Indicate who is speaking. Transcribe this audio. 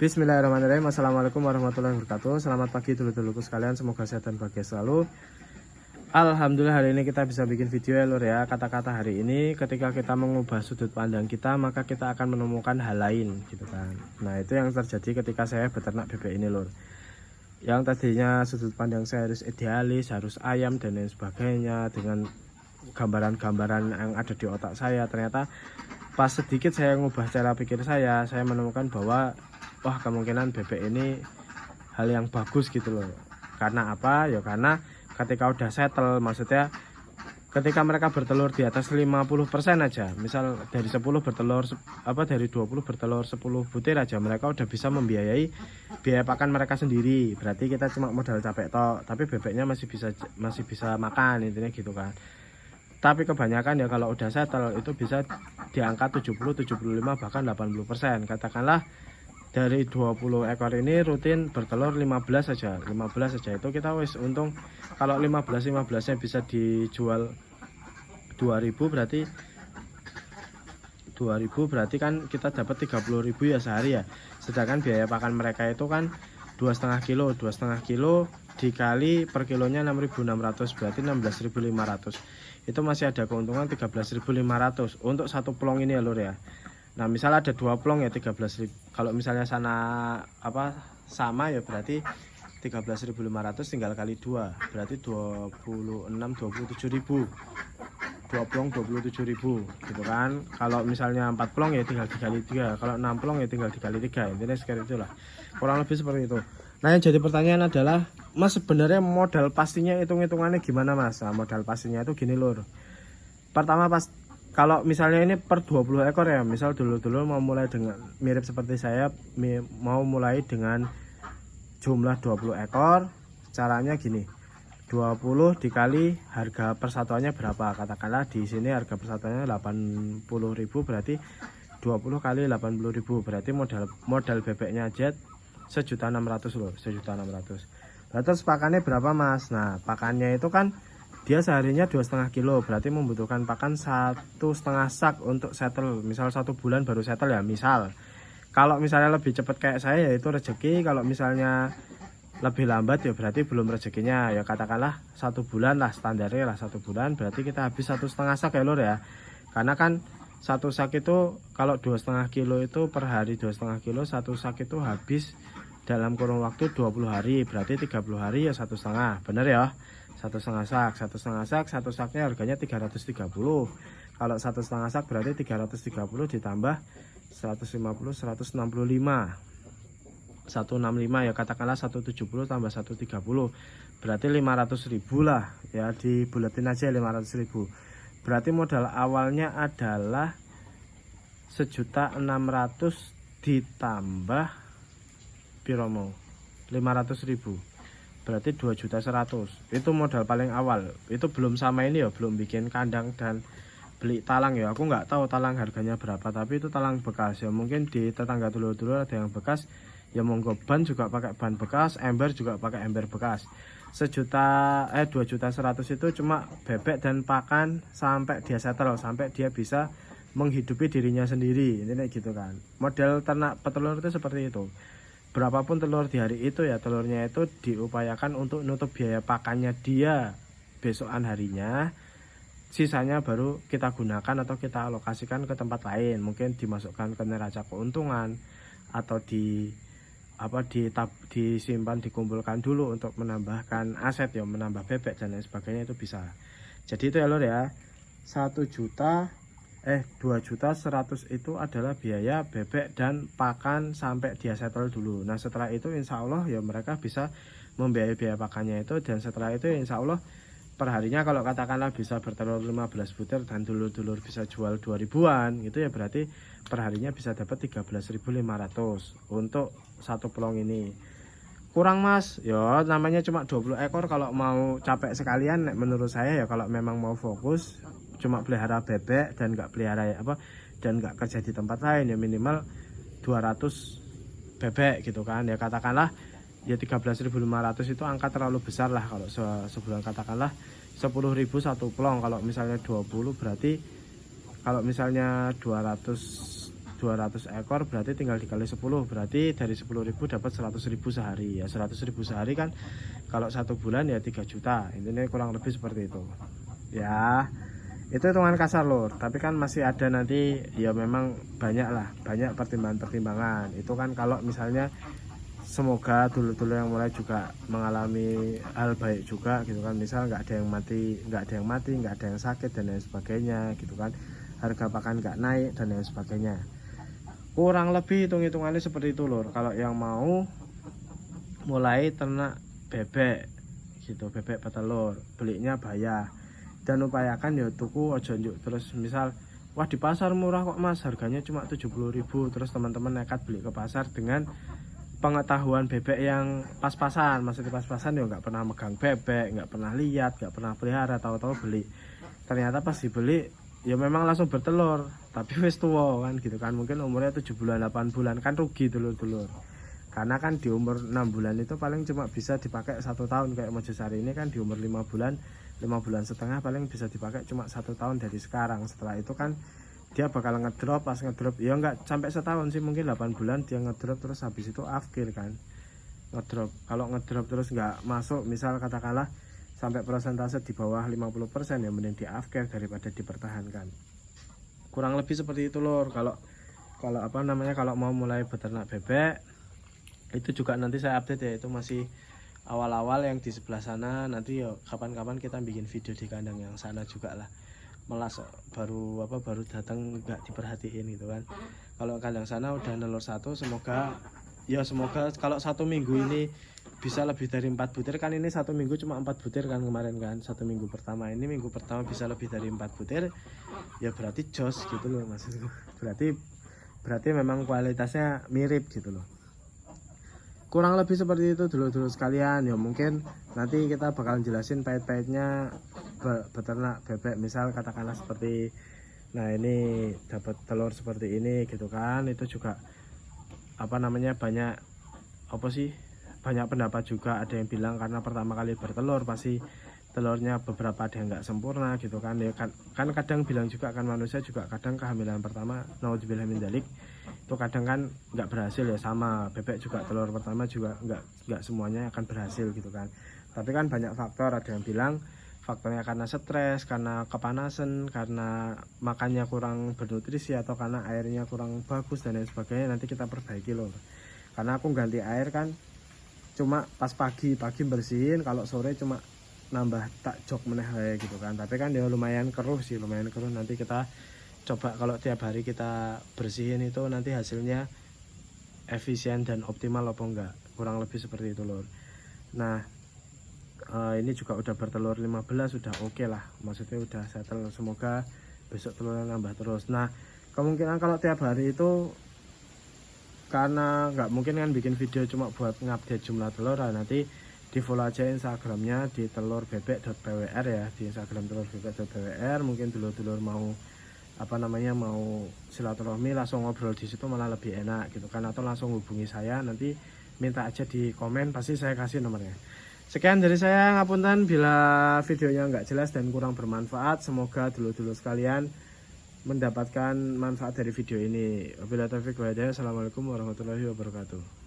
Speaker 1: Bismillahirrahmanirrahim. Assalamualaikum warahmatullahi wabarakatuh. Selamat pagi dulur-dulurku sekalian, semoga sehat dan bahagia selalu. Alhamdulillah hari ini kita bisa bikin video ya lur ya. Kata-kata hari ini ketika kita mengubah sudut pandang kita, maka kita akan menemukan hal lain gitu kan. Nah itu yang terjadi ketika saya beternak bebek ini lur. Yang tadinya sudut pandang saya harus idealis, harus ayam dan lain sebagainya, dengan gambaran-gambaran yang ada di otak saya, ternyata pas sedikit saya ngubah cara pikir saya menemukan bahwa wah kemungkinan bebek ini hal yang bagus gitu loh. Karena apa? Ya karena ketika udah settle, maksudnya ketika mereka bertelur di atas 50% aja, misal dari 10 bertelur dari 20 bertelur 10 butir aja, mereka udah bisa membiayai biaya pakan mereka sendiri. Berarti kita cuma modal capek tok, tapi bebeknya masih bisa makan, intinya gitu kan. Tapi kebanyakan ya kalau udah settle itu bisa di angka 70, 75 bahkan 80%. Katakanlah dari 20 ekor ini rutin bertelur 15 saja itu kita wis untung. Kalau 15-nya bisa dijual 2000 berarti kan kita dapat 30.000 ya sehari ya. Sedangkan biaya pakan mereka itu kan 2,5 kilo dikali per kilonya 6.600 berarti 16.500. Itu masih ada keuntungan 13.500 untuk satu pelong ini ya lur ya. Nah misal ada 2 pelong ya 13.000. Kalau misalnya sana sama ya berarti 13.500 tinggal kali 2 berarti 27.000. 2 pelong 27.000 gitu kan. Kalau misalnya 4 pelong ya tinggal dikali 3, kalau 6 pelong ya tinggal dikali 3. Intinya sekitar itulah, kurang lebih seperti itu. Nah yang jadi pertanyaan adalah, Mas sebenarnya modal pastinya hitung-hitungannya gimana Mas? Nah, modal pastinya itu gini lur. Pertama kalau misalnya ini per 20 ekor ya, misal dulu mau mulai dengan mirip seperti saya, mau mulai dengan jumlah 20 ekor, caranya gini. 20 dikali harga persatuannya berapa? Katakanlah di sini harga persatuannya 80.000 berarti 20 kali 80.000 berarti modal bebeknya aja 1.600.000 loh, 1.600.000. Nah, terus pakannya berapa Mas? Nah, pakannya itu kan dia seharinya 2,5 kilo berarti membutuhkan pakan 1,5 sak untuk settle. Misal 1 bulan baru settle ya misal. Kalau misalnya lebih cepat kayak saya ya itu rezeki, kalau misalnya lebih lambat ya berarti belum rezekinya. Ya katakanlah 1 bulan lah standarnya lah, 1 bulan berarti kita habis 1,5 sak ya lur ya. Karena kan 1 sak itu kalau 2,5 kilo itu per hari 2,5 kilo, 1 sak itu habis dalam kurun waktu 20 hari berarti 30 hari ya 1,5, bener ya. 1,5 sak, 1,5 sak, 1 saknya harganya 330. Kalau 1,5 sak berarti 330 ditambah 150, 165 ya katakanlah 170 tambah 130 berarti 500.000 lah ya, dibulatin aja 500.000. Berarti modal awalnya adalah 1.600.000 ditambah piromo 500.000 berarti 2.100.000. Itu modal paling awal. Itu belum sama ini ya, belum bikin kandang dan beli talang ya. Aku nggak tahu talang harganya berapa, tapi itu talang bekas ya. Mungkin di tetangga dulu-dulu ada yang bekas ya, monggo. Ban juga pakai ban bekas, ember juga pakai ember bekas. 2.100.000 itu cuma bebek dan pakan sampai dia settle, sampai dia bisa menghidupi dirinya sendiri. Ini gitu kan. Model ternak petelur itu seperti itu. Berapapun telur di hari itu ya, telurnya itu diupayakan untuk nutup biaya pakannya dia besokan harinya. Sisanya baru kita gunakan atau kita alokasikan ke tempat lain, mungkin dimasukkan ke neraca keuntungan atau disimpan, dikumpulkan dulu untuk menambahkan aset ya, menambah bebek dan lain sebagainya, itu bisa. Jadi itu ya lor ya, 2.100.000 itu adalah biaya bebek dan pakan sampai dia settle dulu. Nah setelah itu insya Allah ya mereka bisa membiayai biaya pakannya itu, dan setelah itu insya Allah perharinya kalau katakanlah bisa bertelur 15 butir dan dulur-dulur bisa jual 2.000-an gitu ya, berarti perharinya bisa dapat 13.500 untuk satu pelong ini. Kurang Mas ya, namanya cuma 20 ekor. Kalau mau capek sekalian menurut saya ya, kalau memang mau fokus cuma pelihara bebek dan nggak pelihara dan nggak kerja di tempat lain ya, minimal 200 bebek gitu kan ya. Katakanlah ya 13.500 itu angka terlalu besar lah kalau sebulan. Katakanlah 10.000 satu pelong, kalau misalnya 20 berarti kalau misalnya 200 200 ekor berarti tinggal dikali 10, berarti dari 10.000 dapat 100.000 sehari ya. 100.000 sehari kan kalau 1 bulan ya 3 juta, intinya kurang lebih seperti itu ya. Itu hitungan kasar lur, tapi kan masih ada nanti ya, memang banyak pertimbangan-pertimbangan. Itu kan kalau misalnya semoga dulur-dulur yang mulai juga mengalami hal baik juga gitu kan, misal nggak ada yang mati, nggak ada yang sakit dan lain sebagainya gitu kan, harga pakan nggak naik dan lain sebagainya. Kurang lebih hitung-hitungannya seperti itu lur. Kalau yang mau mulai ternak bebek gitu, bebek petelur, belinya bayar dan upayakan ya tuku ojo njuk terus misal wah di pasar murah kok mas, harganya cuma 70.000, terus teman-teman nekat beli ke pasar dengan pengetahuan bebek yang pas-pasan. Maksudnya pas-pasan ya nggak pernah megang bebek, nggak pernah lihat, nggak pernah pelihara, tahu-tahu beli, ternyata pas dibeli ya memang langsung bertelur tapi wis tua kan gitu kan, mungkin umurnya 7 bulan 8 bulan kan rugi dulur-dulur. Karena kan di umur 6 bulan itu paling cuma bisa dipakai 1 tahun, kayak Mojosari ini kan di umur 5 bulan 5 bulan setengah paling bisa dipakai cuma 1 tahun dari sekarang. Setelah itu kan dia bakal ngedrop, pas ngedrop ya nggak sampai setahun sih, mungkin 8 bulan dia ngedrop, terus habis itu afkir kan ngedrop. Kalau ngedrop terus nggak masuk, misal katakanlah sampai persentase di bawah 50% ya mending di afkir daripada dipertahankan. Kurang lebih seperti itu lor. Kalau apa namanya, kalau mau mulai beternak bebek itu juga nanti saya update ya, itu masih awal-awal yang di sebelah sana. Nanti ya kapan-kapan kita bikin video di kandang yang sana juga lah. Melas baru datang nggak diperhatiin gitu kan. Kalau kandang sana udah nelur 1, semoga kalau 1 minggu ini bisa lebih dari 4 butir kan. Ini 1 minggu cuma 4 butir kan kemarin kan, 1 minggu pertama. Ini minggu pertama bisa lebih dari 4 butir ya, berarti jos gitu loh maksudku. Berarti memang kualitasnya mirip gitu loh. Kurang lebih seperti itu dulu sekalian ya. Mungkin nanti kita bakal jelasin pahit-pahitnya beternak bebek, misal katakanlah seperti nah ini dapat telur seperti ini gitu kan. Itu juga apa namanya, banyak pendapat juga. Ada yang bilang karena pertama kali bertelur pasti telurnya beberapa ada yang nggak sempurna gitu kan ya kan kadang bilang juga kan, manusia juga kadang kehamilan pertama naudzubillah min dzalik itu kadang kan nggak berhasil ya. Sama bebek juga telur pertama juga nggak semuanya akan berhasil gitu kan. Tapi kan banyak faktor, ada yang bilang faktornya karena stres, karena kepanasan, karena makannya kurang bernutrisi, atau karena airnya kurang bagus dan lain sebagainya. Nanti kita perbaiki loh, karena aku ganti air kan cuma pas pagi bersihin, kalau sore cuma nambah tak jok meneh gitu kan. Tapi kan ya lumayan keruh. Nanti kita coba kalau tiap hari kita bersihin itu nanti hasilnya efisien dan optimal apa enggak, kurang lebih seperti itu lor. Nah ini juga udah bertelur 15, udah oke lah, maksudnya udah settle. Semoga besok telurnya nambah terus. Nah kemungkinan kalau tiap hari itu karena nggak mungkin kan bikin video cuma buat ngupdate jumlah telur. Nah, nanti di follow aja Instagramnya di telurbebek.pwr ya, di Instagram telurbebek.pwr. Mungkin dulur-dulur mau mau silaturahmi langsung ngobrol di situ malah lebih enak gitu kan, atau langsung hubungi saya, nanti minta aja di komen, pasti saya kasih nomornya. Sekian dari saya, ngapunten bila videonya nggak jelas dan kurang bermanfaat. Semoga dulur-dulur sekalian mendapatkan manfaat dari video ini. Wabillahi taufiq wal hidayah. Assalamualaikum warahmatullahi wabarakatuh.